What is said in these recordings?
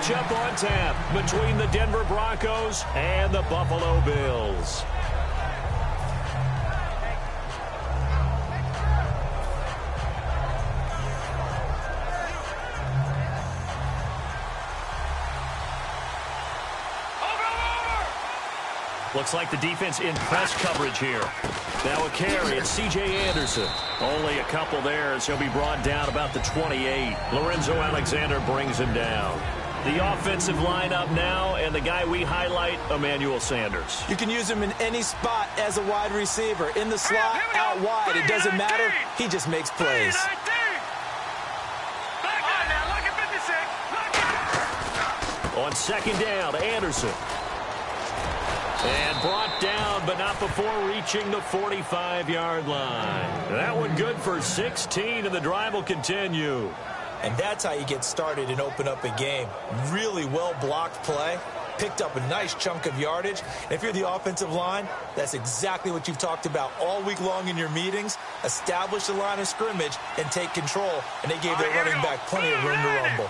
matchup on tap between the Denver Broncos and the Buffalo Bills. Looks like the defense in press coverage here. Now a carry, it's C.J. Anderson. Only a couple there as he'll be brought down about the 28. Lorenzo Alexander brings him down. The offensive lineup now, and the guy we highlight, Emmanuel Sanders. You can use him in any spot as a wide receiver. In the slot, out wide, it doesn't matter. He just makes plays. On second down, Anderson. And brought down, but not before reaching the 45-yard line. That one good for 16, and the drive will continue. And that's how you get started and open up a game. Really well-blocked play. Picked up a nice chunk of yardage. And if you're the offensive line, that's exactly what you've talked about all week long in your meetings. Establish the line of scrimmage and take control. And they gave their running back plenty of room to rumble.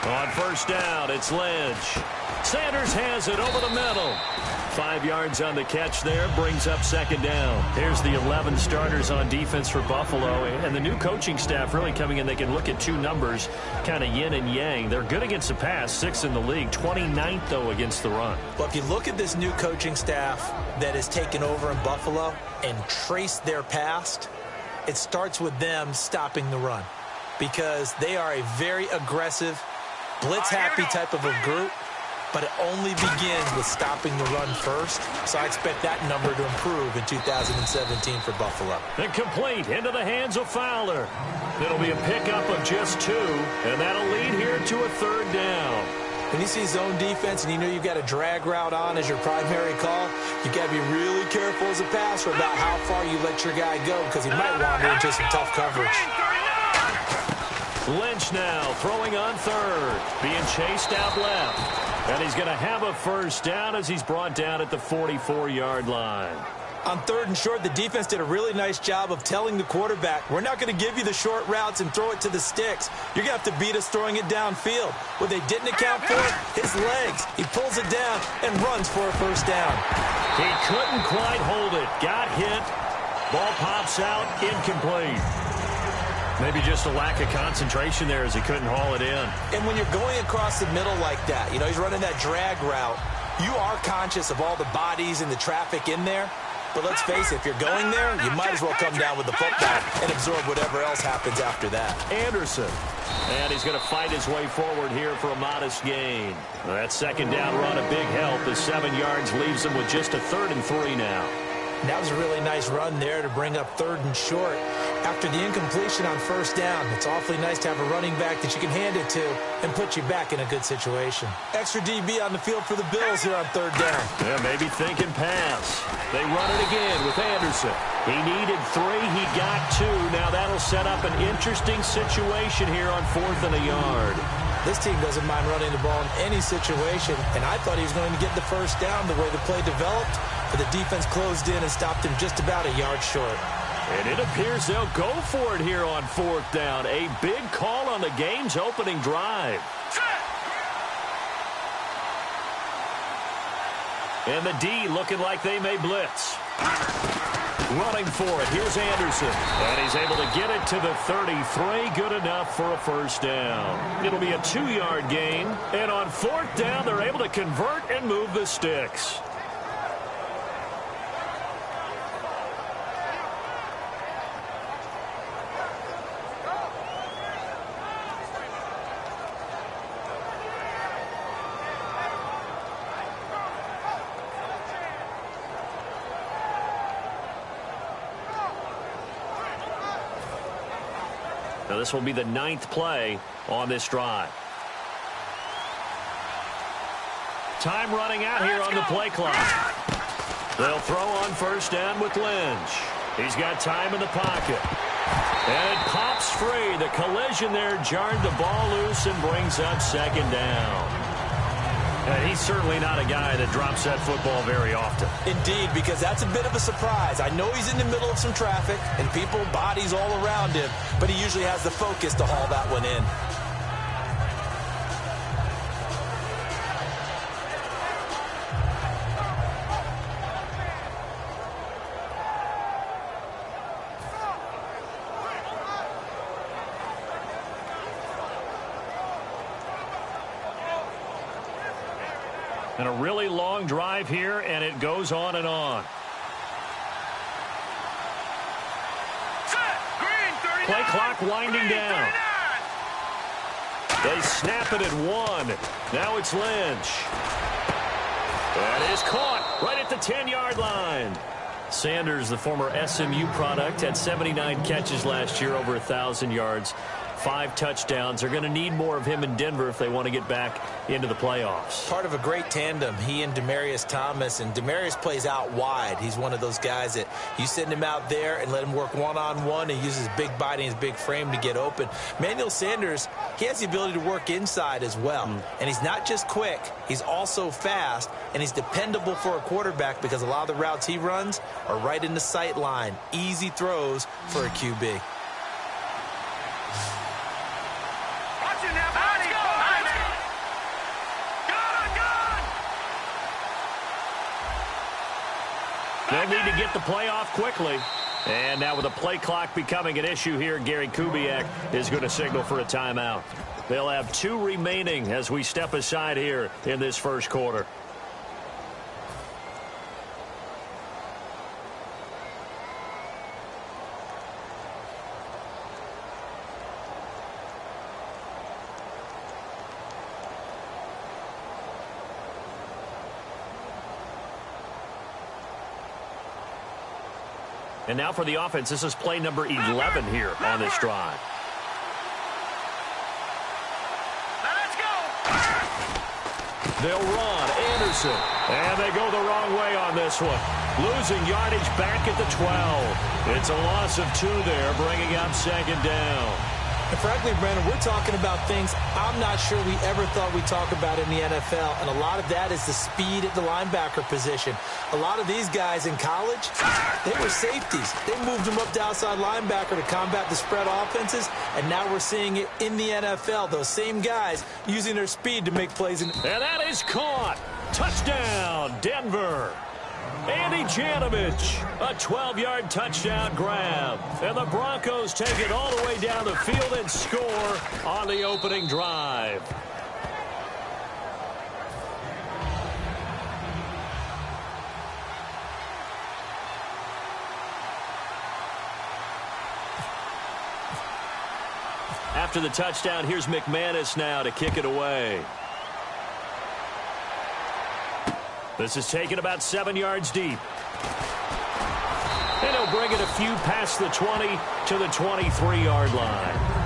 On first down, it's Lynch. Sanders has it over the middle. 5 yards on the catch there, brings up second down. Here's the 11 starters on defense for Buffalo, and the new coaching staff really coming in. They can look at two numbers, kind of yin and yang. They're good against the pass, 6th in the league, 29th, though, against the run. Well, if you look at this new coaching staff that has taken over in Buffalo and trace their past, it starts with them stopping the run because they are a very aggressive, blitz-happy type of a group, but it only begins with stopping the run first. So I expect that number to improve in 2017 for Buffalo. And complete into the hands of Fowler. It'll be a pickup of just 2, and that'll lead here to a third down. When you see zone defense and you know you've got a drag route on as your primary call, you've got to be really careful as a passer about how far you let your guy go because he might wander into some tough coverage. Lynch now throwing on third, being chased out left. And he's going to have a first down as he's brought down at the 44-yard line. On third and short, the defense did a really nice job of telling the quarterback, we're not going to give you the short routes and throw it to the sticks. You're going to have to beat us throwing it downfield. What they didn't account for, his legs. He pulls it down and runs for a first down. He couldn't quite hold it. Got hit. Ball pops out, incomplete. Maybe just a lack of concentration there as he couldn't haul it in. And when you're going across the middle like that, you know, he's running that drag route, you are conscious of all the bodies and the traffic in there. But let's face it, if you're going there, you might as well come down with the football and absorb whatever else happens after that. Anderson. And he's going to fight his way forward here for a modest gain. That second down run, a big help. The 7 yards leaves him with just a 3rd and 3 now. And that was a really nice run there to bring up 3rd and short. After the incompletion on first down, it's awfully nice to have a running back that you can hand it to and put you back in a good situation. Extra DB on the field for the Bills here on 3rd down. Yeah, maybe thinking pass. They run it again with Anderson. He needed 3. He got 2. Now that'll set up an interesting situation here on 4th and a yard. This team doesn't mind running the ball in any situation, and I thought he was going to get the first down the way the play developed, but the defense closed in and stopped him just about a yard short. And it appears they'll go for it here on 4th down. A big call on the game's opening drive. And the D looking like they may blitz. Running for it. Here's Anderson. And he's able to get it to the 33. Good enough for a first down. It'll be a 2-yard gain. And on 4th down, they're able to convert and move the sticks. Now this will be the 9th play on this drive. Time running out here on the play clock. They'll throw on first down with Lynch. He's got time in the pocket. And it pops free. The collision there jarred the ball loose and brings up second down. And he's certainly not a guy that drops that football very often. Indeed, because that's a bit of a surprise. I know he's in the middle of some traffic and people, bodies all around him, but he usually has the focus to haul that one in. And a really long drive here, and it goes on and on. Play clock winding down. They snap it at 1. Now it's Lynch. That is caught right at the 10-yard line. Sanders, the former SMU product, had 79 catches last year, over 1,000 yards, 5 touchdowns. They're going to need more of him in Denver if they want to get back into the playoffs. Part of a great tandem, he and Demaryius Thomas, and Demaryius plays out wide. He's one of those guys that you send him out there and let him work one-on-one and use his big body and his big frame to get open. Manuel Sanders, he has the ability to work inside as well. And he's not just quick, he's also fast, and he's dependable for a quarterback because a lot of the routes he runs are right in the sight line. Easy throws for a QB. They'll need to get the play off quickly. And now with the play clock becoming an issue here, Gary Kubiak is going to signal for a timeout. They'll have 2 remaining as we step aside here in this first quarter. And now for the offense, this is play number 11 here on this drive. Let's go. They'll run Anderson, and they go the wrong way on this one. Losing yardage back at the 12. It's a loss of 2 there, bringing up second down. And frankly, Brandon, we're talking about things I'm not sure we ever thought we'd talk about in the NFL, and a lot of that is the speed at the linebacker position. A lot of these guys in college, they were safeties. They moved them up to outside linebacker to combat the spread offenses, and now we're seeing it in the NFL. Those same guys using their speed to make plays. And that is caught. Touchdown, Denver. Andy Janovich, a 12-yard touchdown grab. And the Broncos take it all the way down the field and score on the opening drive. After the touchdown, here's McManus now to kick it away. This is taken about 7 yards deep. And he'll bring it a few past the 20 to the 23-yard line.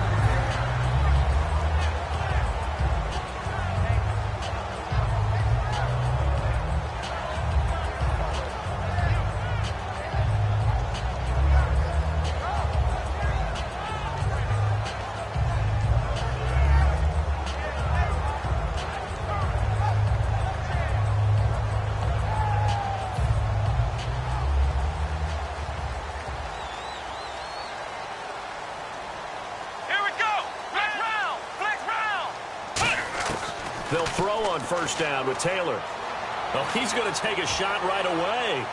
They'll throw on first down with Taylor. Oh, he's going to take a shot right away.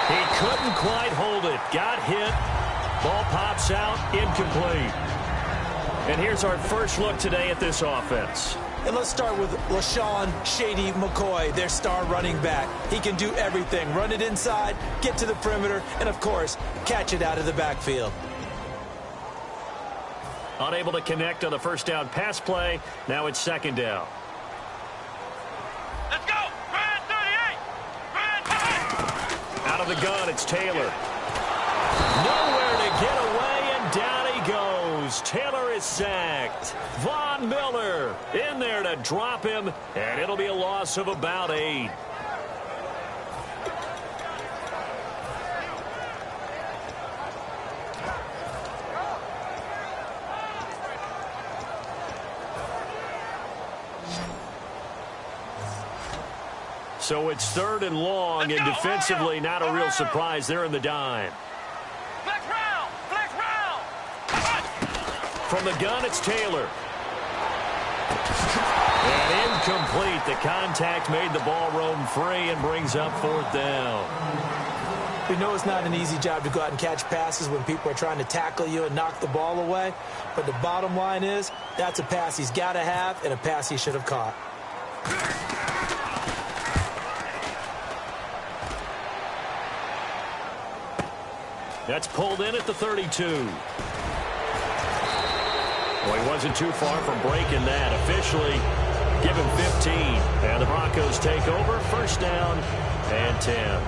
He couldn't quite hold it. Got hit. Ball pops out. Incomplete. And here's our first look today at this offense. And let's start with LaShawn Shady McCoy, their star running back. He can do everything. Run it inside, get to the perimeter, and, of course, catch it out of the backfield. Unable to connect on the first down pass play. Now it's second down. Let's go. Brand 38. Brand 38. Out of the gun, it's Taylor. Nowhere to get away, and down he goes. Taylor is sacked. Von Miller in there to drop him, and it'll be a loss of about 8. So it's 3rd and long, and defensively not a real surprise. They're in the dime. Flex round! Flex round! From the gun, it's Taylor. And incomplete. The contact made the ball roam free and brings up 4th down. We know it's not an easy job to go out and catch passes when people are trying to tackle you and knock the ball away. But the bottom line is, that's a pass he's got to have and a pass he should have caught. That's pulled in at the 32. Well, he wasn't too far from breaking that. Officially, give him 15. And the Broncos take over. 1st down and 10.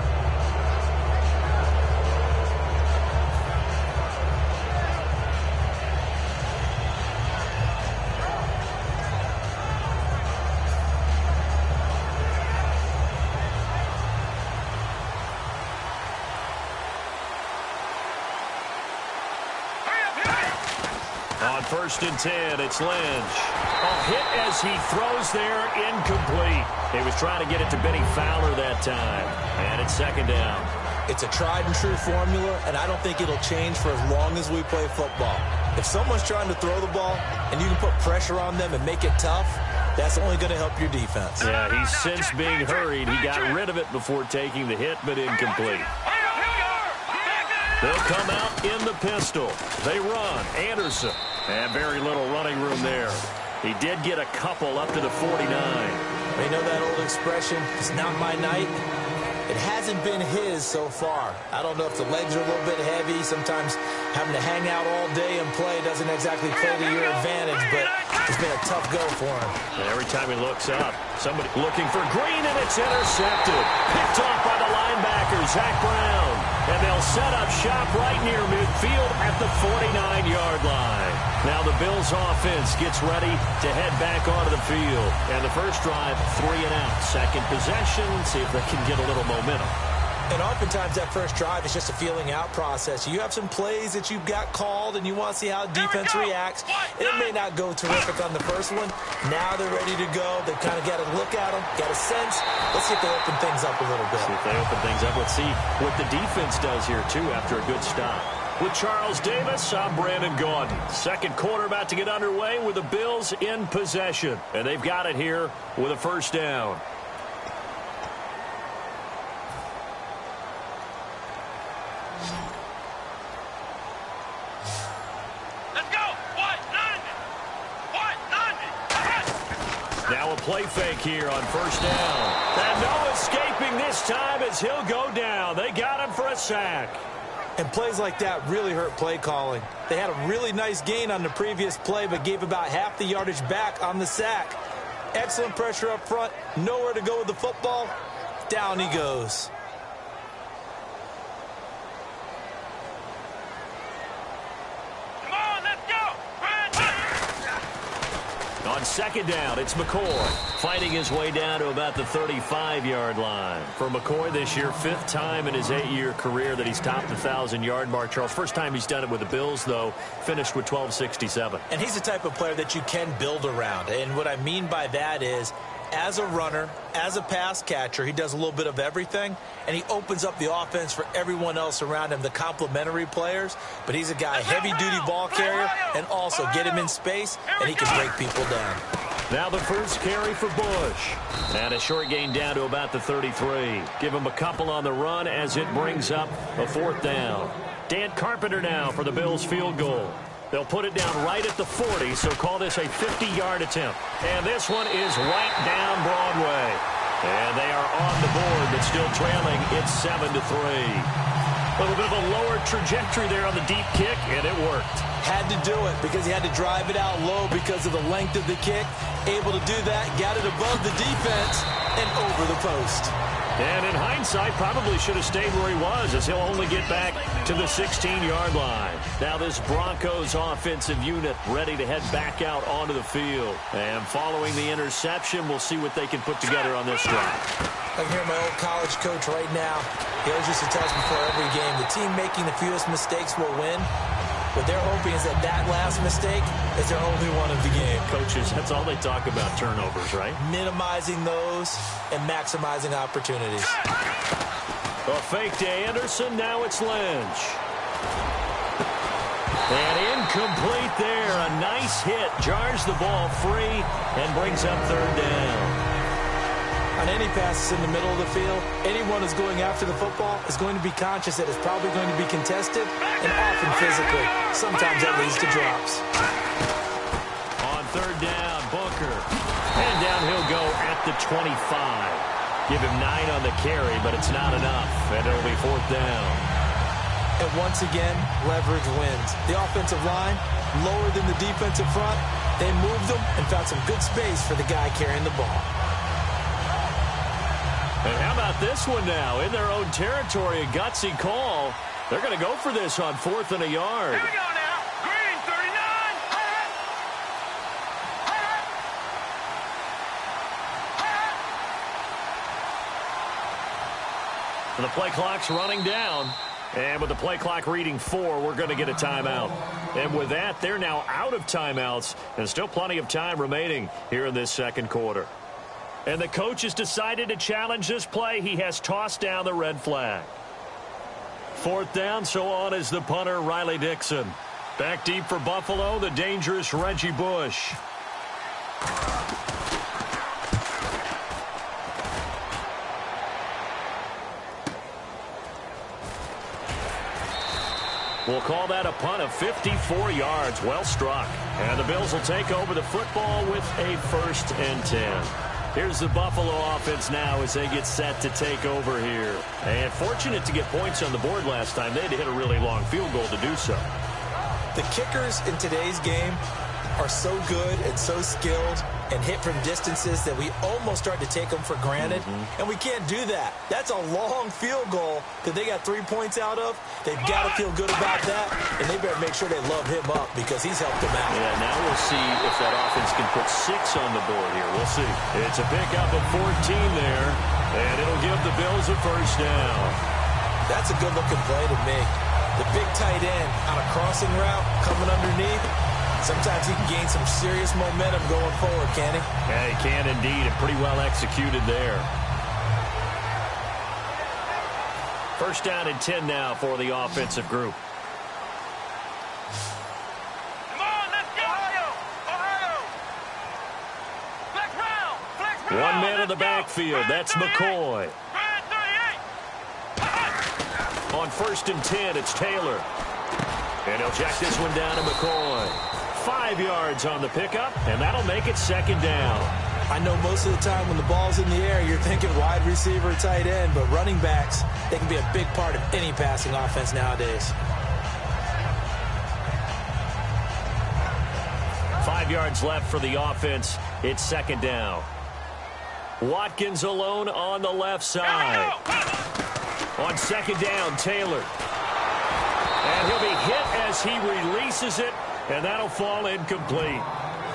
On 1st and 10, it's Lynch. A hit as he throws there, incomplete. He was trying to get it to Benny Fowler that time. And it's 2nd down. It's a tried and true formula, and I don't think it'll change for as long as we play football. If someone's trying to throw the ball and you can put pressure on them and make it tough, that's only going to help your defense. Yeah, he's since being hurried. He got rid of it before taking the hit, but incomplete. They'll come out in the pistol. They run. Anderson. And very little running room there. He did get a couple up to the 49. You know that old expression, it's not my night? It hasn't been his so far. I don't know if the legs are a little bit heavy. Sometimes having to hang out all day and play doesn't exactly play to your advantage, but it's been a tough go for him. And every time he looks up, somebody looking for Green, and it's intercepted. Picked off by the linebacker, Zach Brown. And they'll set up shop right near midfield at the 49-yard line. Now the Bills offense gets ready to head back onto the field. And the first drive, 3 and out. Second possession, see if they can get a little momentum. And oftentimes that first drive is just a feeling out process. You have some plays that you've got called and you want to see how defense reacts. It may not go terrific on the first one. Now they're ready to go. They've kind of got to look at them, got a sense. Let's see if they open things up a little bit. See if they open things up. Let's see what the defense does here, too, after a good stop. With Charles Davis, I'm Brandon Gaudin. Second quarter about to get underway with the Bills in possession. And they've got it here with a 1st down. Now a play fake here on 1st down. And no escaping this time as he'll go down. They got him for a sack. And plays like that really hurt play calling. They had a really nice gain on the previous play, but gave about half the yardage back on the sack. Excellent pressure up front. Nowhere to go with the football. Down he goes. On 2nd down, it's McCoy fighting his way down to about the 35-yard line. For McCoy this year, 5th time in his 8-year career that he's topped the 1,000-yard mark. Charles, first time he's done it with the Bills, though, finished with 1267. And he's the type of player that you can build around. And what I mean by that is, as a runner, as a pass catcher, he does a little bit of everything, and he opens up the offense for everyone else around him, the complementary players. But he's a guy, heavy-duty ball carrier, and also get him in space, and he can break people down. Now the first carry for Bush. And a short gain down to about the 33. Give him a couple on the run as it brings up a 4th down. Dan Carpenter now for the Bills field goal. They'll put it down right at the 40, so call this a 50-yard attempt. And this one is right down Broadway. And they are on the board, but still trailing. It's 7-3. A little bit of a lower trajectory there on the deep kick, and it worked. Had to do it because he had to drive it out low because of the length of the kick. Able to do that, got it above the defense, and over the post. And in hindsight, probably should have stayed where he was, as he'll only get back to the 16-yard line. Now this Broncos offensive unit ready to head back out onto the field. And following the interception, we'll see what they can put together on this drive. I can hear my old college coach right now. He always used to tell us before every game, the team making the fewest mistakes will win. What they're hoping is that that last mistake is their only one of the game. Coaches, that's all they talk about, turnovers, right? Minimizing those and maximizing opportunities. A fake to Anderson. Now it's Lynch. And incomplete there. A nice hit. Jars the ball free and brings up third down. On any passes in the middle of the field, anyone who's going after the football is going to be conscious that it's probably going to be contested and often physically. Sometimes that leads to drops. On third down, Booker. And down he'll go at the 25. Give him 9 on the carry, but it's not enough. And it'll be fourth down. And once again, leverage wins. The offensive line, lower than the defensive front, they moved them and found some good space for the guy carrying the ball. And how about this one now? In their own territory, a gutsy call. They're going to go for this on 4th and a yard. Here we go now. Green, 39. And the play clock's running down. And with the play clock reading 4, we're going to get a timeout. And with that, they're now out of timeouts. And still plenty of time remaining here in this second quarter. And the coach has decided to challenge this play. He has tossed down the red flag. Fourth down, so on is the punter, Riley Dixon. Back deep for Buffalo, the dangerous Reggie Bush. We'll call that a punt of 54 yards. Well struck. And the Bills will take over the football with a 1st and 10. Here's the Buffalo offense now as they get set to take over here. And fortunate to get points on the board last time. They had to hit a really long field goal to do so. The kickers in today's game are so good and so skilled and hit from distances that we almost start to take them for granted. And we can't do that. That's a long field goal that they got 3 points out of. They've got to feel good about that, and they better make sure they love him up because he's helped them out. Yeah, now we'll see if that offense can put 6 on the board here. We'll see. It's a pickup of 14 there, and it'll give the Bills a 1st down. That's a good-looking play to make. The big tight end on a crossing route coming underneath. Sometimes he can gain some serious momentum going forward, can he? Yeah, he can indeed, and pretty well executed there. 1st down and 10 now for the offensive group. Come on, let's go. Ohio. Flex round. Flex round. 1 man in the backfield. That's McCoy. Grand 38. On 1st and 10, it's Taylor. And he'll check this one down to McCoy. 5 yards on the pickup, and that'll make it 2nd down. I know most of the time when the ball's in the air, you're thinking wide receiver, tight end, but running backs, they can be a big part of any passing offense nowadays. 5 yards left for the offense. It's 2nd down. Watkins alone on the left side. On 2nd down, Taylor. And he'll be hit as he releases it, and that'll fall incomplete.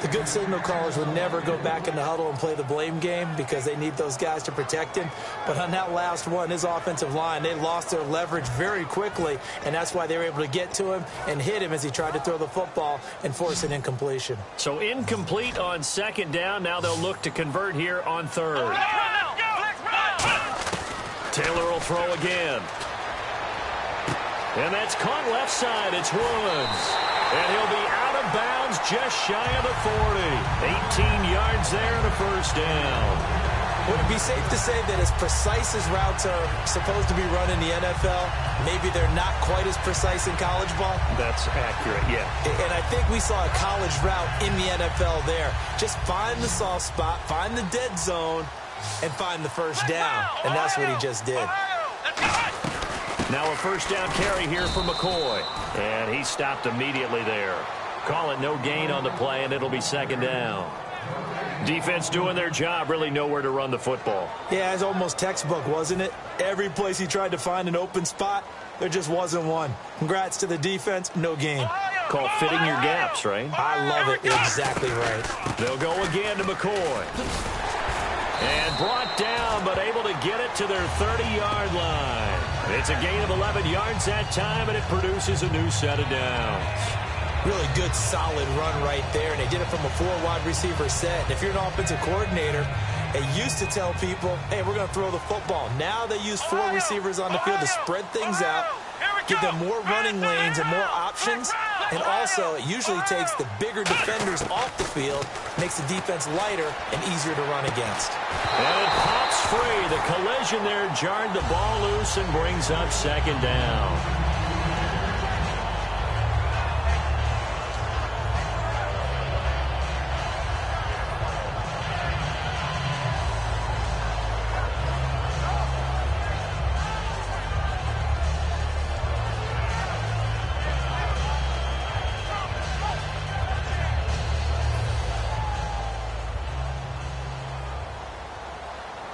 The good signal callers would never go back in the huddle and play the blame game because they need those guys to protect him. But on that last one, his offensive line, they lost their leverage very quickly, and that's why they were able to get to him and hit him as he tried to throw the football and force an incompletion. So incomplete on 2nd down. Now they'll look to convert here on 3rd. Taylor will throw again. And that's caught left side. It's Woods. And he'll be out of bounds just shy of the 40. 18 yards there and a 1st down. Would it be safe to say that as precise as routes are supposed to be run in the NFL, maybe they're not quite as precise in college ball? That's accurate, yeah. And I think we saw a college route in the NFL there. Just find the soft spot, find the dead zone, and find the 1st down. And that's what he just did. Now a 1st down carry here for McCoy. And he stopped immediately there. Call it no gain on the play, and it'll be 2nd down. Defense doing their job, really nowhere to run the football. Yeah, it's almost textbook, wasn't it? Every place he tried to find an open spot, there just wasn't one. Congrats to the defense, no gain. Called fitting your gaps, right? I love it. Exactly right. They'll go again to McCoy. And brought down, but able to get it to their 30-yard line. It's a gain of 11 yards that time, and it produces a new set of downs. Really good, solid run right there, and they did it from a 4-wide receiver set. And if you're an offensive coordinator, they used to tell people, hey, we're going to throw the football. Now they use 4 receivers on the field to spread things out, give them more running lanes and more options. And also, it usually takes the bigger defenders off the field, makes the defense lighter and easier to run against. And it pops free. The collision there jarred the ball loose and brings up second down.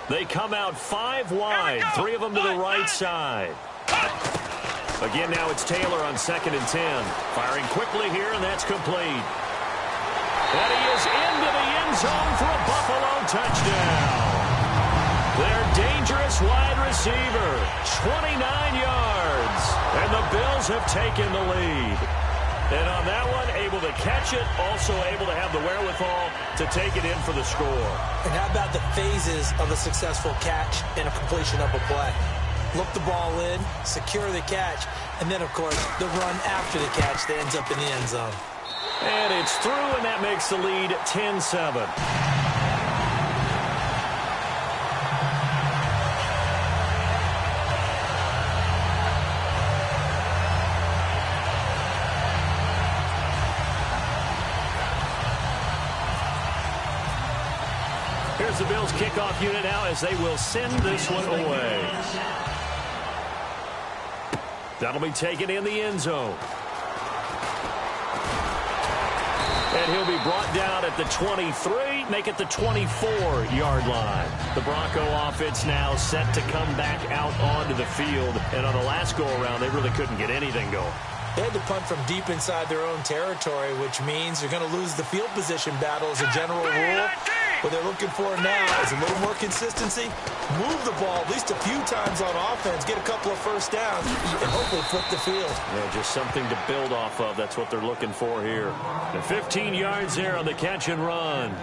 They come out 5 wide, 3 of them to the right side. Again, now it's Taylor on 2nd and 10. Firing quickly here, and that's complete. And he is into the end zone for a Buffalo touchdown. Their dangerous wide receiver, 29 yards. And the Bills have taken the lead. And on that one, able to catch it, also able to have the wherewithal to take it in for the score. And how about the phases of a successful catch and a completion of a play? Look the ball in, secure the catch, and then, of course, the run after the catch that ends up in the end zone. And it's through, and that makes the lead 10-7. Here's the Bills kickoff unit now as they will send this one away. That'll be taken in the end zone. And he'll be brought down at the 23, make it the 24-yard line. The Bronco offense now set to come back out onto the field. And on the last go-around, they really couldn't get anything going. They had to punt from deep inside their own territory, which means you're going to lose the field position battle as a general rule. What they're looking for now is a little more consistency, move the ball at least a few times on offense, get a couple of first downs, and hopefully flip the field. Yeah, just something to build off of. That's what they're looking for here. And 15 yards there on the catch and run.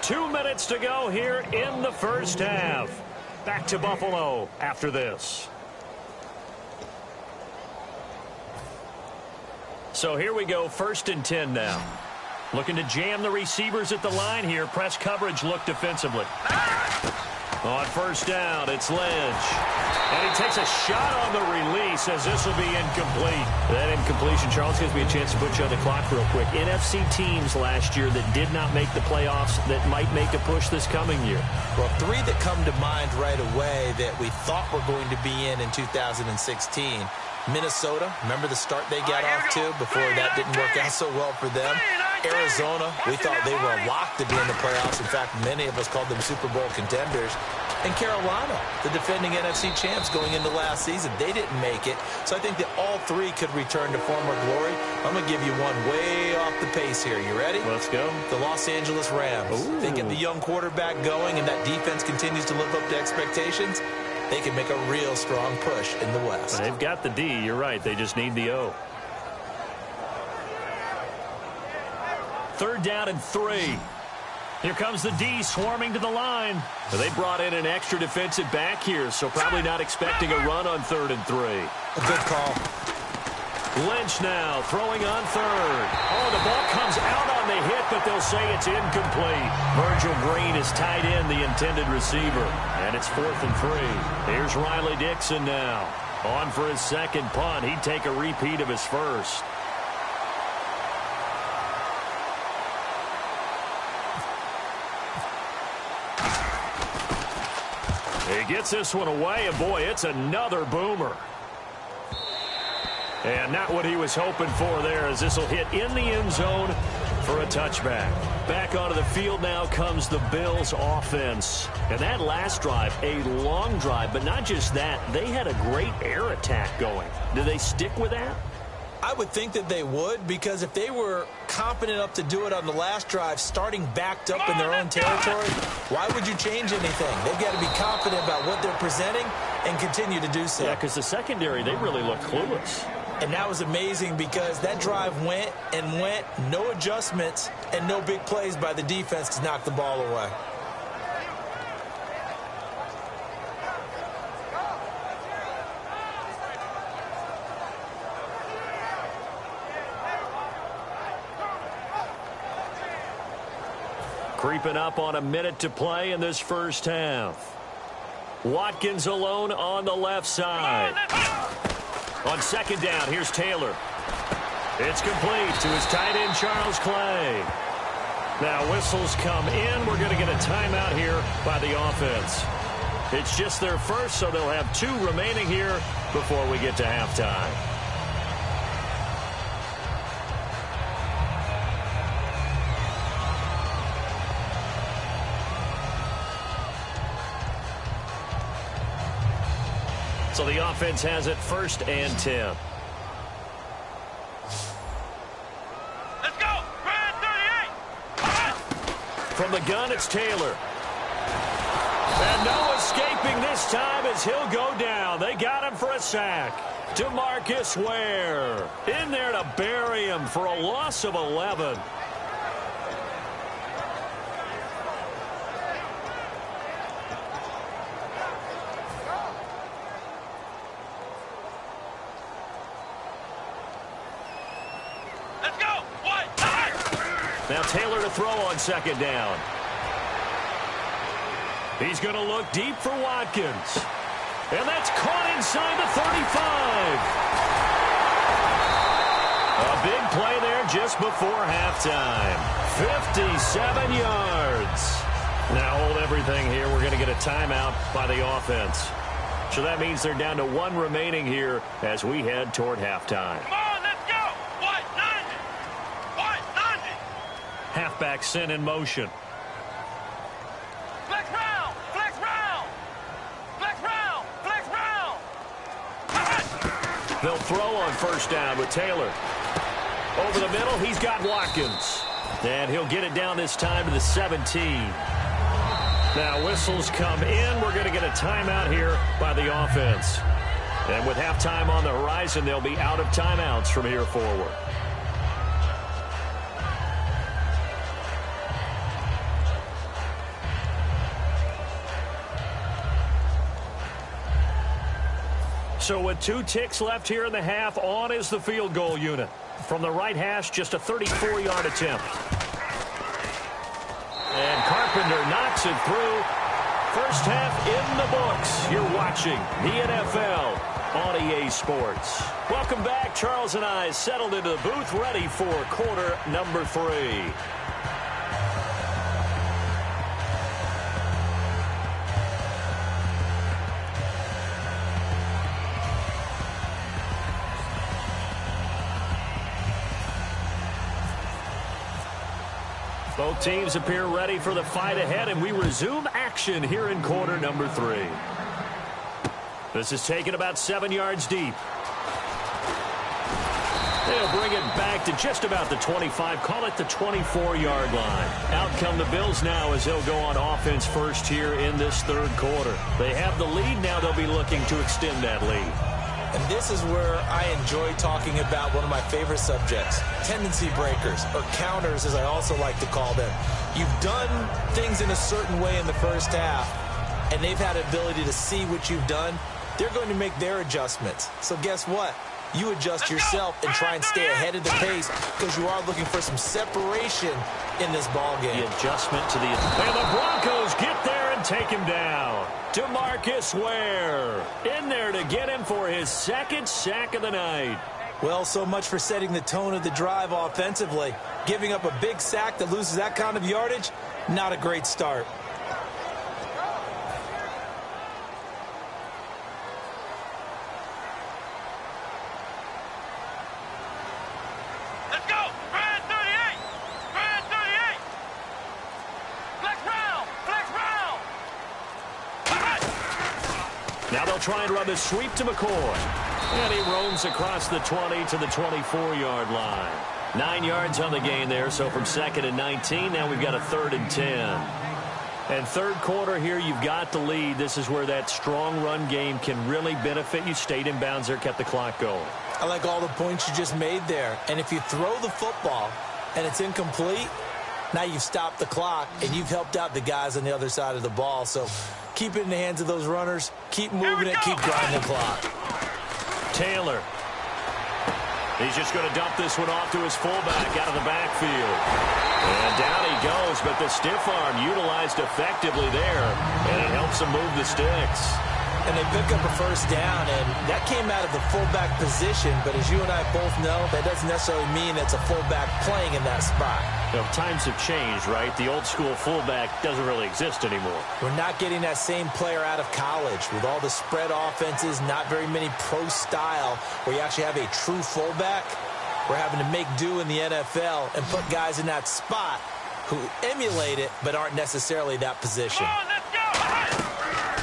2 minutes to go here in the first half. Back to Buffalo after this. So here we go, 1st and 10 now. Looking to jam the receivers at the line here. Press coverage look defensively. On 1st down, it's Lynch. And he takes a shot on the release as this will be incomplete. That incompletion, Charles, gives me a chance to put you on the clock real quick. NFC teams last year that did not make the playoffs that might make a push this coming year. Well, 3 that come to mind right away that we thought were going to be in 2016. Minnesota, remember the start they got off to before that didn't work out so well for them. Arizona, we thought they were locked to be in the playoffs. In fact, many of us called them Super Bowl contenders. And Carolina, the defending NFC champs going into last season, they didn't make it. So I think that all 3 could return to former glory. I'm going to give you one way off the pace here. You ready? Let's go. The Los Angeles Rams. Ooh. They get the young quarterback going, and that defense continues to live up to expectations. They can make a real strong push in the West. They've got the D. You're right. They just need the O. 3rd down and 3. Here comes the D swarming to the line. They brought in an extra defensive back here, so probably not expecting a run on 3rd and 3. A good call. Lynch now throwing on 3rd. Oh, the ball comes out on the hit, but they'll say it's incomplete. Virgil Green is tied in, the intended receiver. And it's 4th and 3. Here's Riley Dixon now. On for his 2nd punt. He'd take a repeat of his 1st. He gets this one away, and boy, it's another boomer. And not what he was hoping for there, as this will hit in the end zone for a touchback. Back onto the field now comes the Bills offense. And that last drive, a long drive, but not just that. They had a great air attack going. Do they stick with that? I would think that they would, because if they were confident enough to do it on the last drive, starting backed up in their own territory, why would you change anything? They've got to be confident about what they're presenting and continue to do so. Yeah, because the secondary, they really look clueless. And that was amazing because that drive went and went, no adjustments, and no big plays by the defense to knock the ball away. Creeping up on a minute to play in this first half. Watkins alone on the left side. On second down, here's Taylor. It's complete to his tight end, Charles Clay. Now whistles come in. We're going to get a timeout here by the offense. It's just their first, so they'll have 2 remaining here before we get to halftime. So the offense has it 1st and 10. Let's go. Red 38. From the gun, it's Taylor. And no escaping this time as he'll go down. They got him for a sack. DeMarcus Ware in there to bury him for a loss of 11. Now Taylor to throw on second down. He's going to look deep for Watkins. And that's caught inside the 35. A big play there just before halftime. 57 yards. Now hold everything here. We're going to get a timeout by the offense. So that means they're down to 1 remaining here as we head toward halftime. Halfback sent in motion. Flex round, flex round, flex round, flex round. They'll throw on first down with Taylor. Over the middle, he's got Watkins. And he'll get it down this time to the 17. Now whistles come in. We're going to get a timeout here by the offense. And with halftime on the horizon, they'll be out of timeouts from here forward. So with 2 ticks left here in the half, on is the field goal unit. From the right hash, just a 34-yard attempt. And Carpenter knocks it through. First half in the books. You're watching the NFL on EA Sports. Welcome back. Charles and I settled into the booth, ready for quarter number 3. Both teams appear ready for the fight ahead, and we resume action here in quarter number 3. This is taken about 7 yards deep. They'll bring it back to just about the 25, call it the 24-yard line. Out come the Bills now as they'll go on offense first here in this 3rd quarter. They have the lead, now they'll be looking to extend that lead. And this is where I enjoy talking about one of my favorite subjects, tendency breakers, or counters as I also like to call them. You've done things in a certain way in the first half, and they've had an ability to see what you've done. They're going to make their adjustments. So guess what? You adjust yourself and try and stay ahead of the pace because you are looking for some separation in this ball game. The adjustment to the... And the Broncos get there and take him down. DeMarcus Ware in there to get him for his 2nd sack of the night. Well, so much for setting the tone of the drive offensively. Giving up a big sack that loses that kind of yardage, not a great start. Let's go. Red 38. Red 38. Flex round, flex round. Now they'll try and run the sweep to McCoy. And he roams across the 20 to the 24-yard line. 9 yards on the gain there, so from 2nd and 19, now we've got a 3rd and 10. And third quarter here, you've got the lead. This is where that strong run game can really benefit you. Stayed in bounds there, kept the clock going. I like all the points you just made there. And if you throw the football and it's incomplete, now you've stopped the clock and you've helped out the guys on the other side of the ball. So keep it in the hands of those runners. Keep moving it. Keep grinding the clock. Taylor. He's just going to dump this one off to his fullback out of the backfield. And down he goes, but the stiff arm utilized effectively there, and it helps him move the sticks. And they pick up a first down, and that came out of the fullback position, but as you and I both know, that doesn't necessarily mean that's a fullback playing in that spot. You know, times have changed, right? The old school fullback doesn't really exist anymore. We're not getting that same player out of college with all the spread offenses, not very many pro style where you actually have a true fullback. We're having to make do in the NFL and put guys in that spot who emulate it but aren't necessarily that position.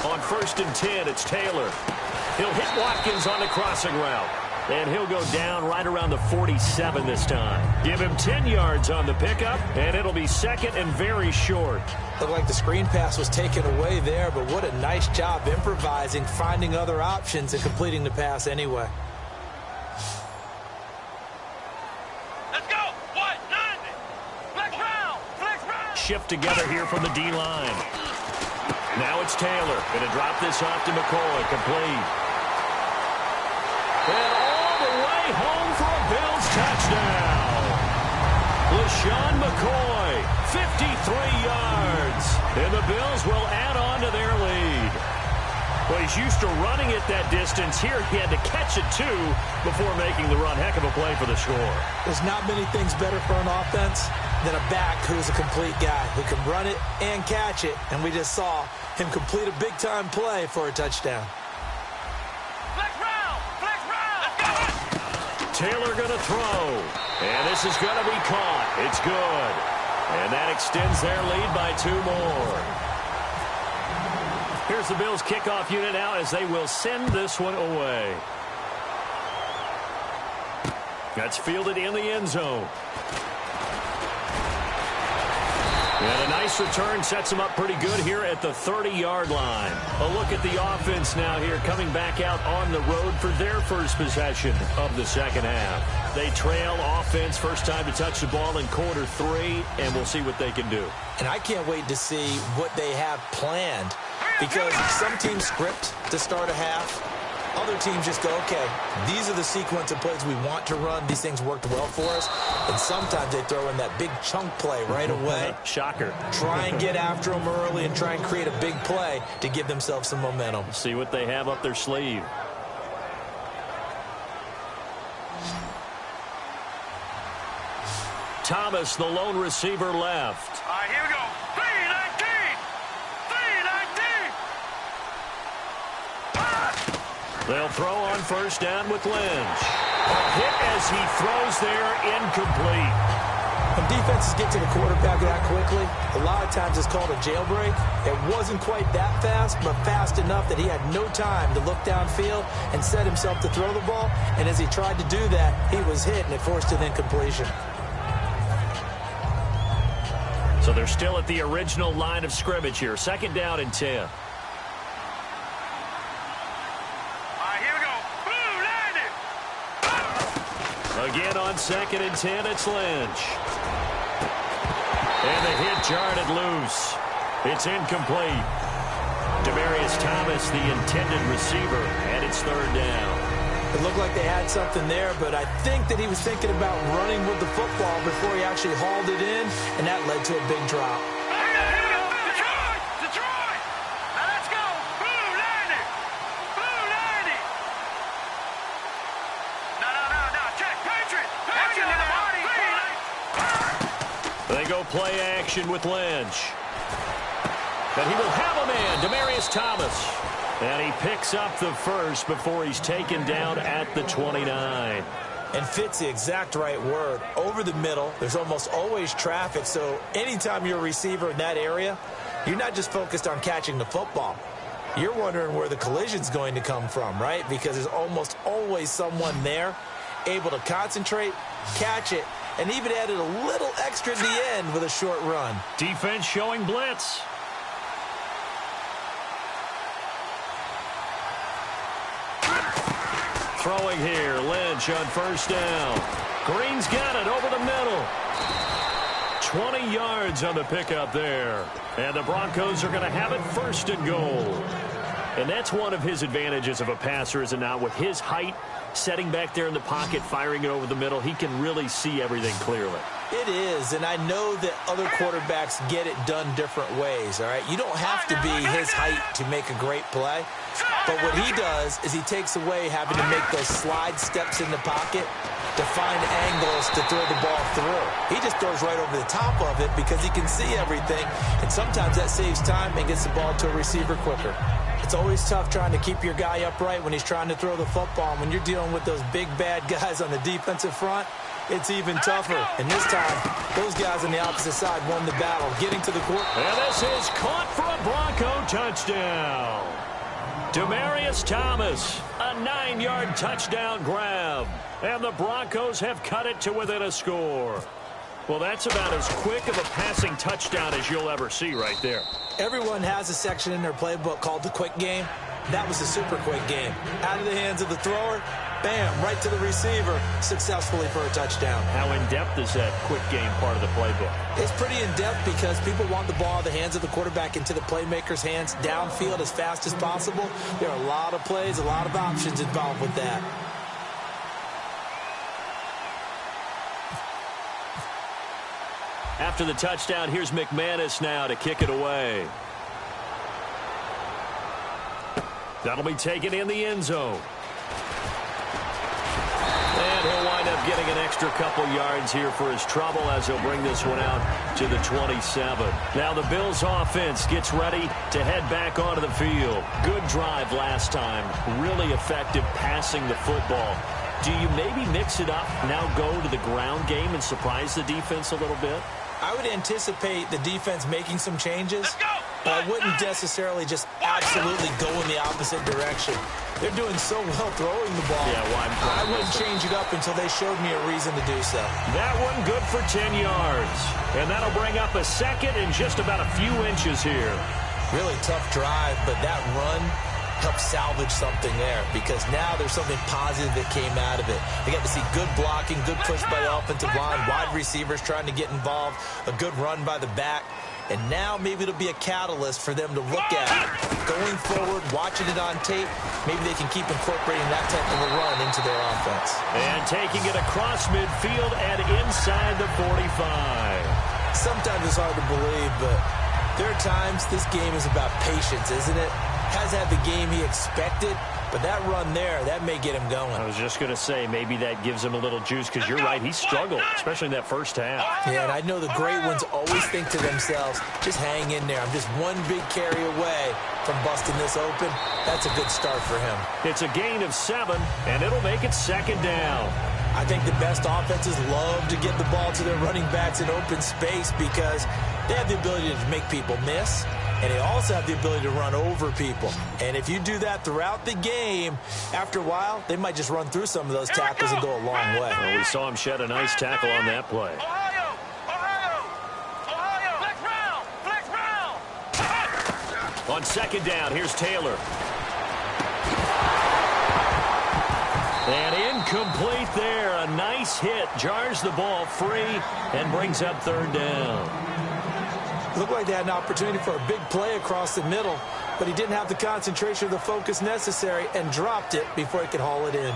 On 1st and 10, it's Taylor. He'll hit Watkins on the crossing route. And he'll go down right around the 47 this time. Give him 10 yards on the pickup, and it'll be 2nd and very short. Looked like the screen pass was taken away there, but what a nice job improvising, finding other options, and completing the pass anyway. Let's go. What? 90. Flex round. Flex round. Shift together here from the D-line. Now it's Taylor. Going to drop this off to McCoy. Complete. And all the way home for a Bills touchdown. LaShawn McCoy, 53 yards. And the Bills will add on to their lead. Well, he's used to running it that distance. Here he had to catch it, too, before making the run. Heck of a play for the score. There's not many things better for an offense than a back who's a complete guy who can run it and catch it. And we just saw him complete a big-time play for a touchdown. Flex round. Flex round. Let's go. Taylor going to throw. And this is going to be caught. It's good. And that extends their lead by 2 more. Here's the Bills kickoff unit now as they will send this one away. That's fielded in the end zone. And a nice return sets them up pretty good here at the 30-yard line. A look at the offense now here coming back out on the road for their first possession of the second half. They trail offense first time to touch the ball in quarter 3, and we'll see what they can do. And I can't wait to see what they have planned because some teams script to start a half. Other teams just go, okay, these are the sequence of plays we want to run. These things worked well for us. And sometimes they throw in that big chunk play right away. Shocker. Try and get after them early and try and create a big play to give themselves some momentum. See what they have up their sleeve. Thomas, the lone receiver, left. All right, here we go. 319. 319. They'll throw on first down with Lynch. A hit as he throws there, incomplete. When defenses get to the quarterback that quickly, a lot of times it's called a jailbreak. It wasn't quite that fast, but fast enough that he had no time to look downfield and set himself to throw the ball. And as he tried to do that, he was hit, and it forced an incompletion. So they're still at the original line of scrimmage here. 2nd down and 10. Again on 2nd and 10, it's Lynch. And the hit jarred it loose. It's incomplete. Demaryius Thomas, the intended receiver, and it's 3rd down. It looked like they had something there, but I think that he was thinking about running with the football before he actually hauled it in, and that led to a big drop. Play action with Lynch. But he will have a man, Demaryius Thomas. And he picks up the first before he's taken down at the 29. And fit's the exact right word. Over the middle, there's almost always traffic, so anytime you're a receiver in that area, you're not just focused on catching the football. you're wondering where the collision's going to come from, right? Because there's almost always someone there able to concentrate, catch it, and even added a little extra at the end with a short run. Defense showing blitz. Throwing here, Lynch on first down. Green's got it over the middle. 20 yards on the pickup there. And the Broncos are going to have it first and goal. And that's one of his advantages of a passer, is it not? With his height, setting back there in the pocket, firing it over the middle, he can really see everything clearly. It is, and I know that other quarterbacks get it done different ways, all right? You don't have to be his height to make a great play, but what he does is he takes away having to make those slide steps in the pocket to find angles to throw the ball through. He just throws right over the top of it because he can see everything, and sometimes that saves time and gets the ball to a receiver quicker. It's always tough trying to keep your guy upright when he's trying to throw the football. And when you're dealing with those big, bad guys on the defensive front, it's even tougher. And this time, those guys on the opposite side won the battle, getting to the court. And this is caught for a Bronco touchdown. Demaryius Thomas, a 9-yard touchdown grab. And the Broncos have cut it to within a score. Well, that's about as quick of a passing touchdown as you'll ever see right there. Everyone has a section in their playbook called the quick game. That was a super quick game. Out of the hands of the thrower, bam, right to the receiver, successfully for a touchdown. How in-depth is that quick game part of the playbook? It's pretty in-depth because people want the ball out of the hands of the quarterback into the playmaker's hands downfield as fast as possible. There are a lot of plays, a lot of options involved with that. After the touchdown, here's McManus now to kick it away. That'll be taken in the end zone. And he'll wind up getting an extra couple yards here for his trouble as he'll bring this one out to the 27. Now the Bills offense gets ready to head back onto the field. Good drive last time. Really effective passing the football. Do you maybe mix it up, now go to the ground game and surprise the defense a little bit? I would anticipate the defense making some changes, but I wouldn't necessarily just absolutely go in the opposite direction. They're doing so well throwing the ball. Yeah, well, I wouldn't change it up until they showed me a reason to do so. That one good for 10 yards. And that'll bring up a second in just about a few inches here. Really tough drive, but that run help salvage something there because now there's something positive that came out of it. They got to see good blocking, good push by the offensive line, wide receivers trying to get involved, a good run by the back, and now maybe it'll be a catalyst for them to look at going forward, watching it on tape. Maybe they can keep incorporating that type of a run into their offense. And taking it across midfield and inside the 45. Sometimes it's hard to believe, but there are times this game is about patience, isn't it? Has had the game he expected, but that run there, that may get him going. I was just going to say, maybe that gives him a little juice, because you're right, he struggled, especially in that first half. Yeah, and I know the great ones always think to themselves, just hang in there. I'm just one big carry away from busting this open. That's a good start for him. It's a gain of 7, and it'll make it second down. I think the best offenses love to get the ball to their running backs in open space because they have the ability to make people miss. And they also have the ability to run over people. And if you do that throughout the game, after a while, they might just run through some of those tackles and go a long way. Well, we saw him shed a nice tackle on that play. Ohio! Flex round! On second down, here's Taylor. And incomplete there. A nice hit. Jars the ball free and brings up third down. Looked like they had an opportunity for a big play across the middle, but he didn't have the concentration or the focus necessary and dropped it before he could haul it in.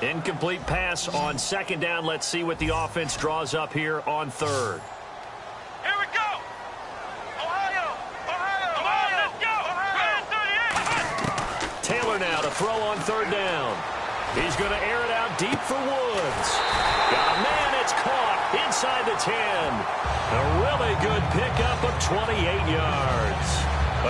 Incomplete pass on second down. Let's see what the offense draws up here on third. Here we go! Ohio! Let's go! Taylor now to throw on third down. He's going to air it out deep for Woods. Got a man, it's caught inside the 10. A really good pickup of 28 yards.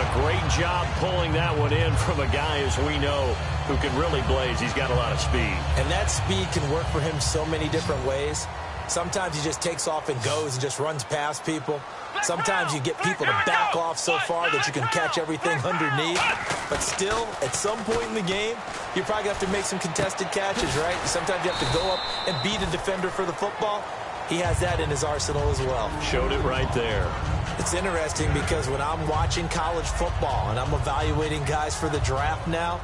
A great job pulling that one in from a guy, as we know, who can really blaze. He's got a lot of speed. And that speed can work for him so many different ways. Sometimes he just takes off and goes and just runs past people. Sometimes you get people to back off so far that you can catch everything underneath. But still, at some point in the game, you probably have to make some contested catches, right? Sometimes you have to go up and beat a defender for the football. He has that in his arsenal as well. Showed it right there. It's interesting because when I'm watching college football and I'm evaluating guys for the draft now,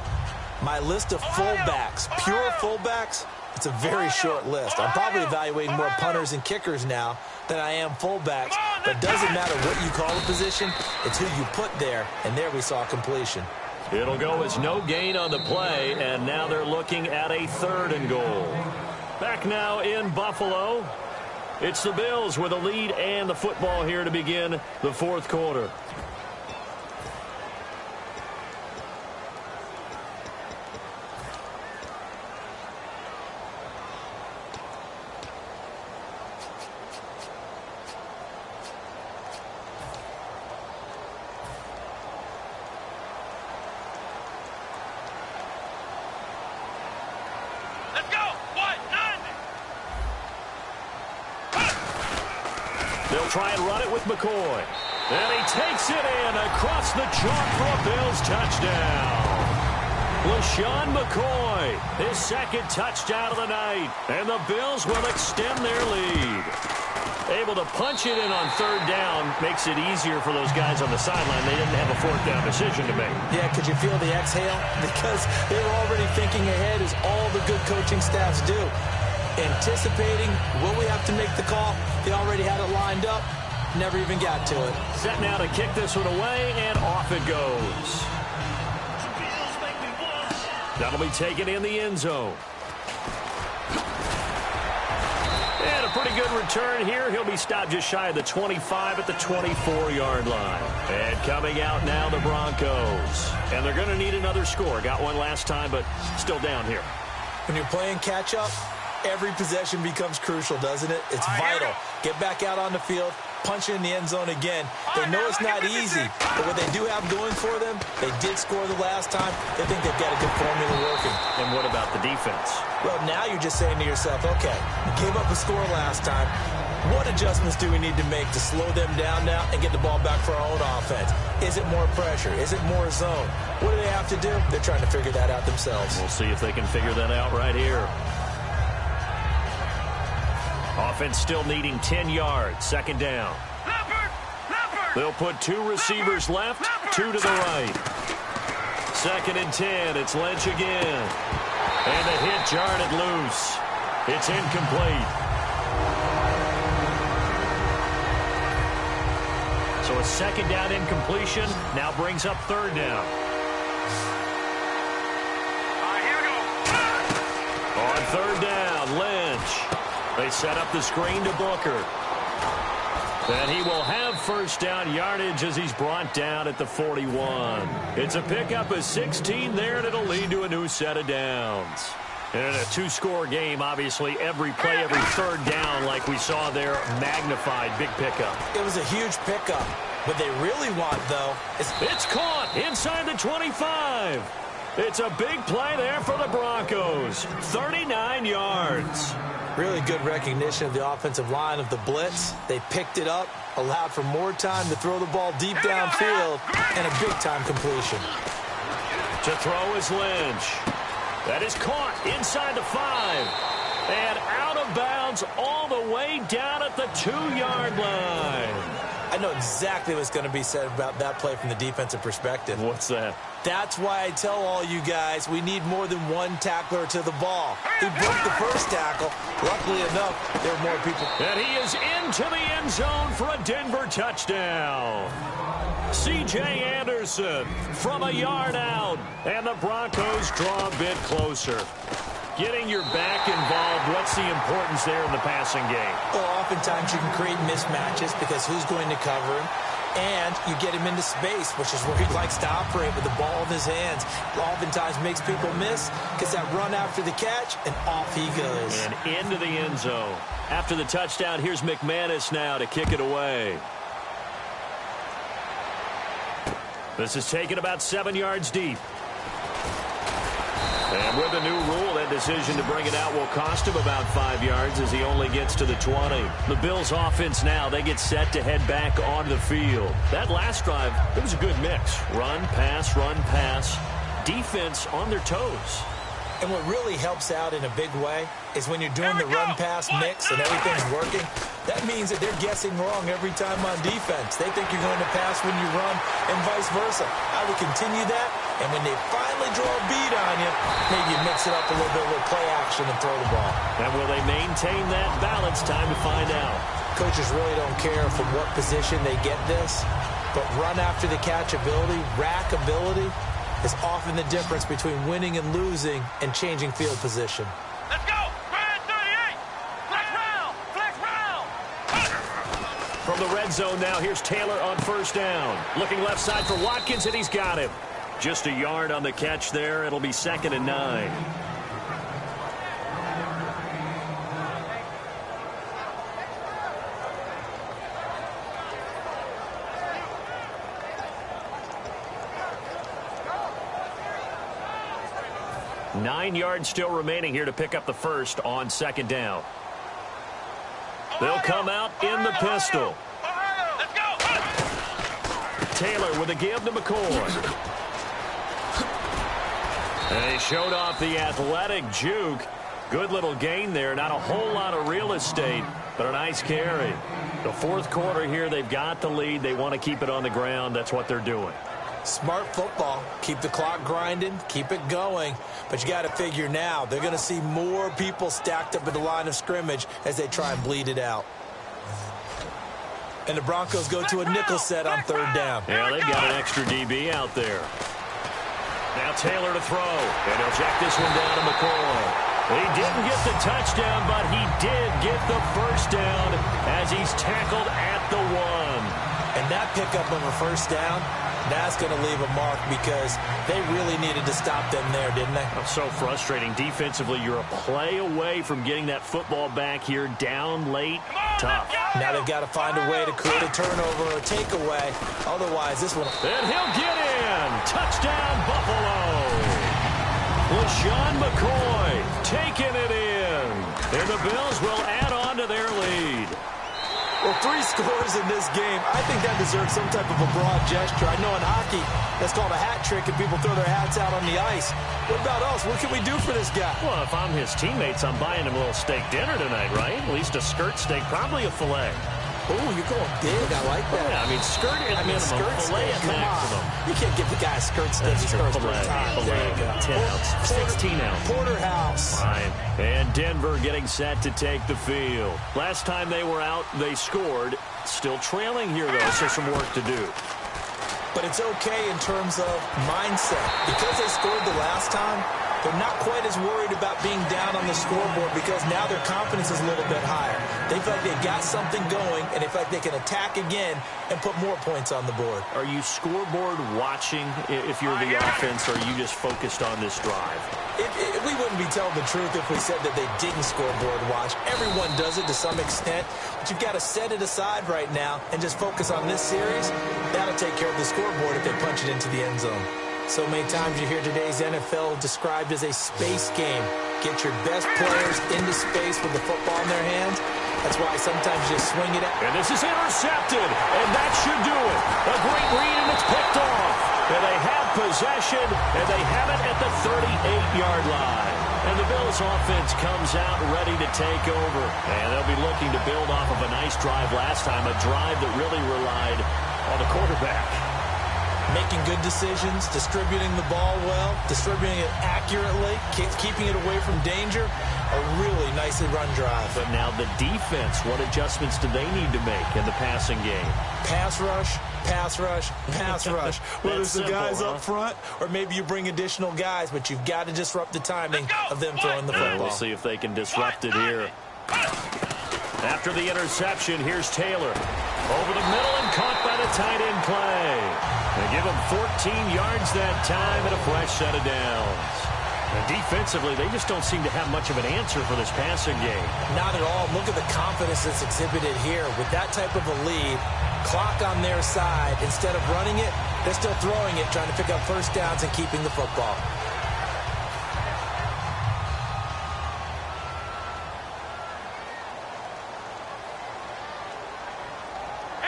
my list of fullbacks, pure fullbacks, it's a very short list. I'm probably evaluating more punters and kickers now than I am fullbacks. But it doesn't matter what you call a position, it's who you put there. And there we saw completion. It'll go as no gain on the play, and now they're looking at a 3rd and goal. Back now in Buffalo. It's the Bills with a lead and the football here to begin the 4th quarter. They'll try and run it with McCoy. And he takes it in across the chalk for a Bills touchdown. LaShawn McCoy, his 2nd touchdown of the night. And the Bills will extend their lead. Able to punch it in on 3rd down makes it easier for those guys on the sideline. They didn't have a 4th down decision to make. Yeah, could you feel the exhale? Because they were already thinking ahead, as all the good coaching staffs do. Anticipating, will we have to make the call? They already had it lined up, never even got to it. Set now to kick this one away, and off it goes. That'll be taken in the end zone. And a pretty good return here. He'll be stopped just shy of the 25 at the 24-yard line. And coming out now, the Broncos. And they're going to need another score. Got one last time, but still down here. When you're playing catch-up, every possession becomes crucial, doesn't it? It's vital. Get back out on the field, punch it in the end zone again. They know it's not easy, but what they do have going for them, they did score the last time. They think they've got a good formula working. And what about the defense? Well, now you're just saying to yourself, okay, we gave up a score last time. What adjustments do we need to make to slow them down now and get the ball back for our own offense? Is it more pressure? Is it more zone? What do they have to do? They're trying to figure that out themselves. We'll see if they can figure that out right here. Offense still needing 10 yards. 2nd down. They'll put 2 receivers left, 2 to the right. 2nd and 10. It's Lynch again. And the hit jarred loose. It's incomplete. So a 2nd down incompletion now brings up 3rd down. Here we go. On 3rd down, Lynch. They set up the screen to Booker. And he will have 1st down yardage as he's brought down at the 41. It's a pickup of 16 there, and it'll lead to a new set of downs. And in a 2-score game, obviously, every play, every 3rd down, like we saw there, magnified. Big pickup. It was a huge pickup. What they really want, though, is... It's caught inside the 25. It's a big play there for the Broncos. 39 yards. Really good recognition of the offensive line of the blitz. They picked it up, allowed for more time to throw the ball deep downfield, and a big-time completion. To throw is Lynch. That is caught inside the 5. And out of bounds all the way down at the 2-yard line. I know exactly what's going to be said about that play from the defensive perspective. What's that? That's why I tell all you guys we need more than one tackler to the ball. He broke the first tackle. Luckily enough, there were more people. And he is into the end zone for a Denver touchdown. C.J. Anderson from a yard out. And the Broncos draw a bit closer. Getting your back involved, what's the importance there in the passing game? Well, oftentimes you can create mismatches because who's going to cover him? And you get him into space, which is where he likes to operate with the ball in his hands. Oftentimes makes people miss, gets that run after the catch, and off he goes. And into the end zone. After the touchdown, here's McManus now to kick it away. This is taken about 7 yards deep. And with the new rule, that decision to bring it out will cost him about 5 yards as he only gets to the 20. The Bills offense now, they get set to head back onto the field. That last drive, it was a good mix. Run, pass, defense on their toes. And what really helps out in a big way is when you're doing the run-pass mix and everything's working, that means that they're guessing wrong every time on defense. They think you're going to pass when you run and vice versa. I would continue that, and when they finally draw a beat on you, maybe you mix it up a little bit with play action and throw the ball. And will they maintain that balance? Time to find out. Coaches really don't care from what position they get this, but run after the catch ability, rack ability, is often the difference between winning and losing and changing field position. Let's go! Grand 38! Flex round! From the red zone now, here's Taylor on first down. Looking left side for Watkins, and he's got him. Just a yard on the catch there. It'll be 2nd and 9. Nine yards still remaining here to pick up the first on 2nd down. They'll come out in the pistol. Let's go! Taylor with a give to McCoy. And he showed off the athletic juke. Good little gain there. Not a whole lot of real estate, but a nice carry. The fourth quarter here, they've got the lead. They want to keep it on the ground. That's what they're doing. Smart football. Keep the clock grinding, keep it going. But you got to figure now, they're going to see more people stacked up at the line of scrimmage as they try and bleed it out. And the Broncos go to a nickel set on 3rd down. Yeah, they've got an extra DB out there. Now Taylor to throw. And he'll check this one down to McCoy. He didn't get the touchdown, but he did get the first down as he's tackled at the 1. And that pickup of a first down, that's going to leave a mark because they really needed to stop them there, didn't they? Oh, so frustrating. Defensively, you're a play away from getting that football back here down late. Tough. Now they've got to find a way to create a turnover or a takeaway. Otherwise, this one... And he'll get in. Touchdown, Buffalo. LaShawn McCoy taking it in. And the Bills will add on to their lead. Well, 3 scores in this game. I think that deserves some type of a broad gesture. I know in hockey, that's called a hat trick and people throw their hats out on the ice. What about us? What can we do for this guy? Well, if I'm his teammates, I'm buying him a little steak dinner tonight, right? At least a skirt steak, probably a filet. Oh, you're going big. I like that. Yeah, I mean, skirt at minimum, filet at maximum. You can't give the guy a skirt steak. He scores 3 times. There you go. 10 ounce, 16 ounce. Porterhouse. Fine. And Denver getting set to take the field. Last time they were out, they scored. Still trailing here, though, so some work to do. But it's okay in terms of mindset. Because they scored the last time, they're not quite as worried about being down on the scoreboard because now their confidence is a little bit higher. They feel like they've got something going, and they feel like they can attack again and put more points on the board. Are you scoreboard watching if you're the offense, or are you just focused on this drive? We wouldn't be telling the truth if we said that they didn't scoreboard watch. Everyone does it to some extent, but you've got to set it aside right now and just focus on this series. That'll take care of the scoreboard if they punch it into the end zone. So many times you hear today's NFL described as a space game. Get your best players into space with the football in their hands. That's why sometimes you just swing it out. And this is intercepted, and that should do it. A great read, and it's picked off. And they have possession, and they have it at the 38-yard line. And the Bills offense comes out ready to take over. And they'll be looking to build off of a nice drive last time, a drive that really relied on the quarterback. Making good decisions, distributing the ball well, distributing it accurately, keeping it away from danger. A really nicely run drive. But now the defense, what adjustments do they need to make in the passing game? Pass rush, pass rush, pass rush. Whether it's the guys up front or maybe you bring additional guys, but you've got to disrupt the timing of them throwing the football. We'll see if they can disrupt it here. After the interception, here's Taylor. Over the middle and caught by the tight end play. They give him 14 yards that time and a fresh set of downs. And defensively, they just don't seem to have much of an answer for this passing game. Not at all. Look at the confidence that's exhibited here. With that type of a lead, clock on their side, instead of running it, they're still throwing it, trying to pick up first downs and keeping the football.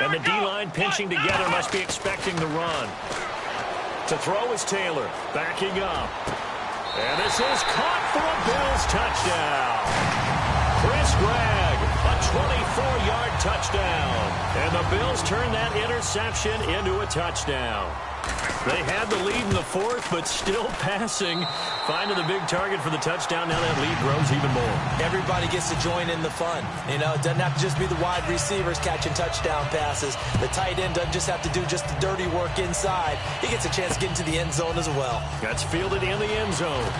And the D-line pinching together must be expecting the run. To throw is Taylor, backing up. And this is caught for a Bills touchdown. Chris Gregg, a 24-yard touchdown. And the Bills turn that interception into a touchdown. They had the lead in the fourth, but still passing. Finding the big target for the touchdown. Now that lead grows even more. Everybody gets to join in the fun. You know, it doesn't have to just be the wide receivers catching touchdown passes. The tight end doesn't just have to do just the dirty work inside. He gets a chance to get into the end zone as well. That's fielded in the end zone.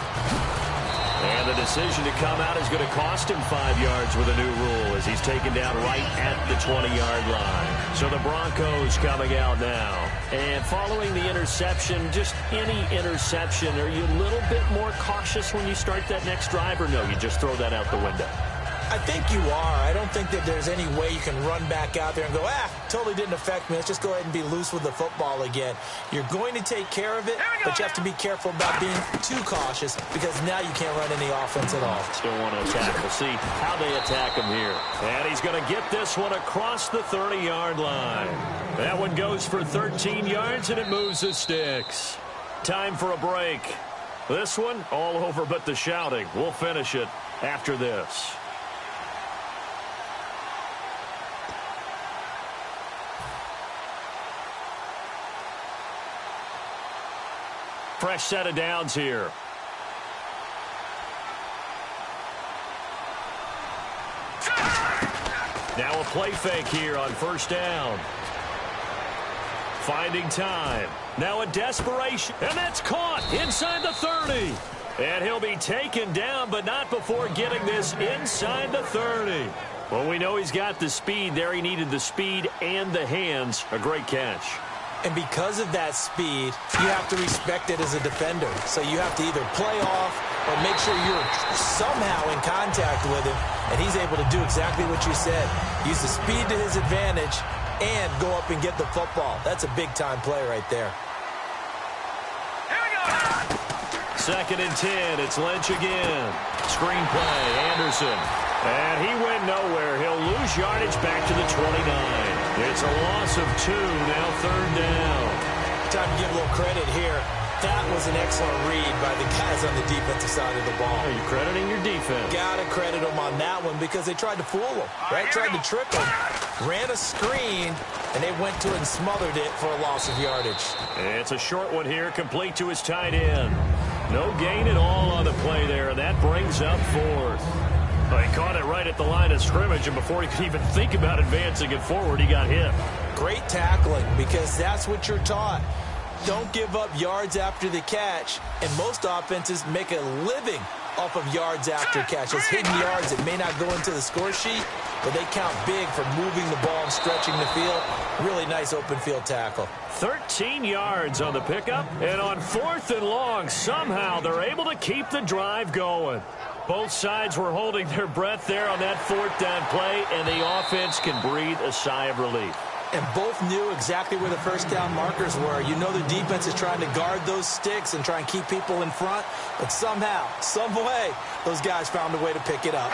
And the decision to come out is going to cost him 5 yards with a new rule as he's taken down right at the 20-yard line. So the Broncos coming out now. And following the interception, just any interception, are you a little bit more cautious when you start that next drive, or no, you just throw that out the window? I think you are. I don't think that there's any way you can run back out there and go, totally didn't affect me. Let's just go ahead and be loose with the football again. You're going to take care of it, but you have to be careful about being too cautious because now you can't run any offense at all. Still want to attack. We'll see how they attack him here. And he's going to get this one across the 30-yard line. That one goes for 13 yards, and it moves the sticks. Time for a break. This one, all over but the shouting. We'll finish it after this. Fresh set of downs here. Now a play fake here on first down. Finding time. Now a desperation. And that's caught inside the 30. And he'll be taken down, but not before getting this inside the 30. Well, we know he's got the speed there. He needed the speed and the hands. A great catch. And because of that speed, you have to respect it as a defender. So you have to either play off or make sure you're somehow in contact with him. And he's able to do exactly what you said. Use the speed to his advantage and go up and get the football. That's a big-time play right there. Here we go. 2nd and 10. It's Lynch again. Screen play. Anderson. And he went nowhere. He'll lose yardage back to the 29. It's a loss of 2. Now 3rd down. Time to give a little credit here. That was an excellent read by the guys on the defensive side of the ball. Are you crediting your defense? Got to credit them on that one because they tried to fool him, right? Tried to trick him. Ran a screen, and they went to it and smothered it for a loss of yardage. It's a short one here, complete to his tight end. No gain at all on the play there, and that brings up 4th. Well, he caught it right at the line of scrimmage, and before he could even think about advancing it forward, he got hit. Great tackling because that's what you're taught. Don't give up yards after the catch, and most offenses make a living off of yards after catches. Hidden yards that may not go into the score sheet, but they count big for moving the ball and stretching the field. Really nice open field tackle. 13 yards on the pickup, and on 4th and long, somehow they're able to keep the drive going. Both sides were holding their breath there on that 4th down play, and the offense can breathe a sigh of relief. And both knew exactly where the first down markers were. You know the defense is trying to guard those sticks and try and keep people in front, but somehow, some way, those guys found a way to pick it up.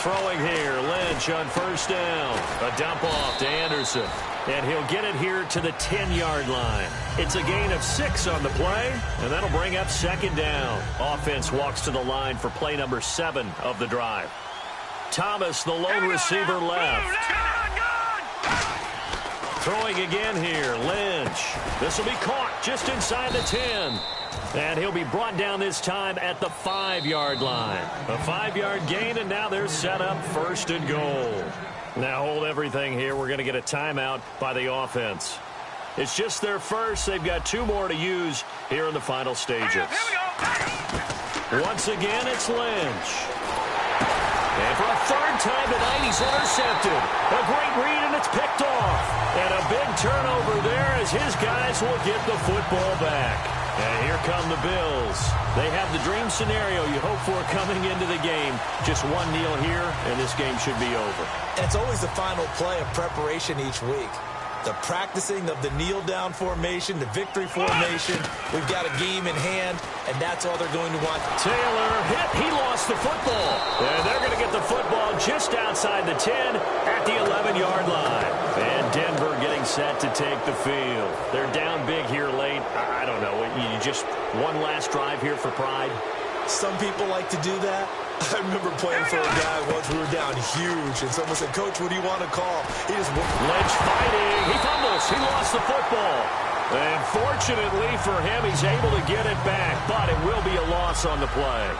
Throwing here, Lynch on 1st down. A dump off to Anderson. And he'll get it here to the 10-yard line. It's a gain of 6 on the play, and that'll bring up 2nd down. Offense walks to the line for play number 7 of the drive. Thomas, the lone receiver, left. Throwing again here, Lynch. This will be caught just inside the 10. And he'll be brought down this time at the 5-yard line. A 5-yard gain, and now they're set up 1st and goal. Now hold everything here. We're going to get a timeout by the offense. It's just their first. They've got 2 more to use here in the final stages. Once again, it's Lynch. And for a 3rd time tonight, he's intercepted. A great read, and it's picked off. And a big turnover there as his guys will get the football back. And here come the Bills. They have the dream scenario you hope for coming into the game. Just 1 kneel here, and this game should be over. And it's always the final play of preparation each week. the practicing of the kneel-down formation, the victory formation. We've got a game in hand, and that's all they're going to want. Taylor hit. He lost the football. And they're going to get the football just outside the 10 at the 11-yard line. And Denver getting set to take the field. They're down big here late. I don't know. You just one last drive here for pride. Some people like to do that. I remember playing for a guy once. We were down huge, and someone said, "Coach, what do you want to call?" He just Lynch fighting. He fumbles. He lost the football. And fortunately for him, he's able to get it back, but it will be a loss on the play.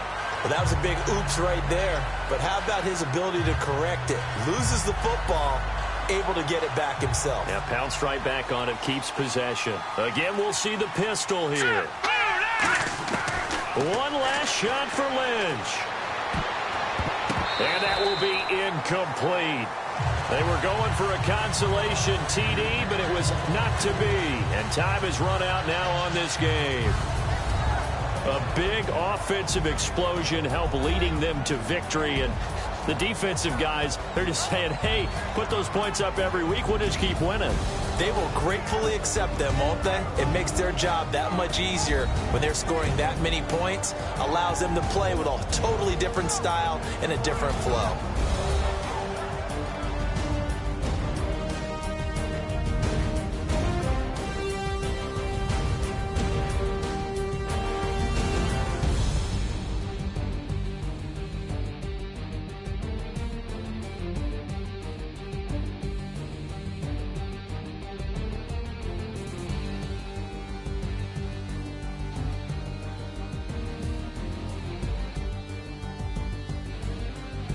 Well, that was a big oops right there. But how about his ability to correct it? Loses the football, able to get it back himself. Yeah, pounced right back on it, keeps possession. Again, we'll see the pistol here. One last shot for Lynch. And that will be incomplete. They were going for a consolation TD, but it was not to be. And time has run out now on this game. A big offensive explosion helped leading them to victory. And the defensive guys, they're just saying, hey, put those points up every week. We'll just keep winning. They will gratefully accept them, won't they? It makes their job that much easier when they're scoring that many points. Allows them to play with a totally different style and a different flow.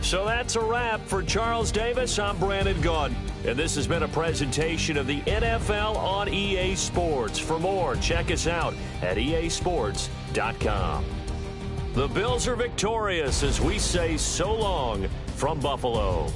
So that's a wrap for Charles Davis. I'm Brandon Gaudin, and this has been a presentation of the NFL on EA Sports. For more, check us out at easports.com. The Bills are victorious as we say so long from Buffalo.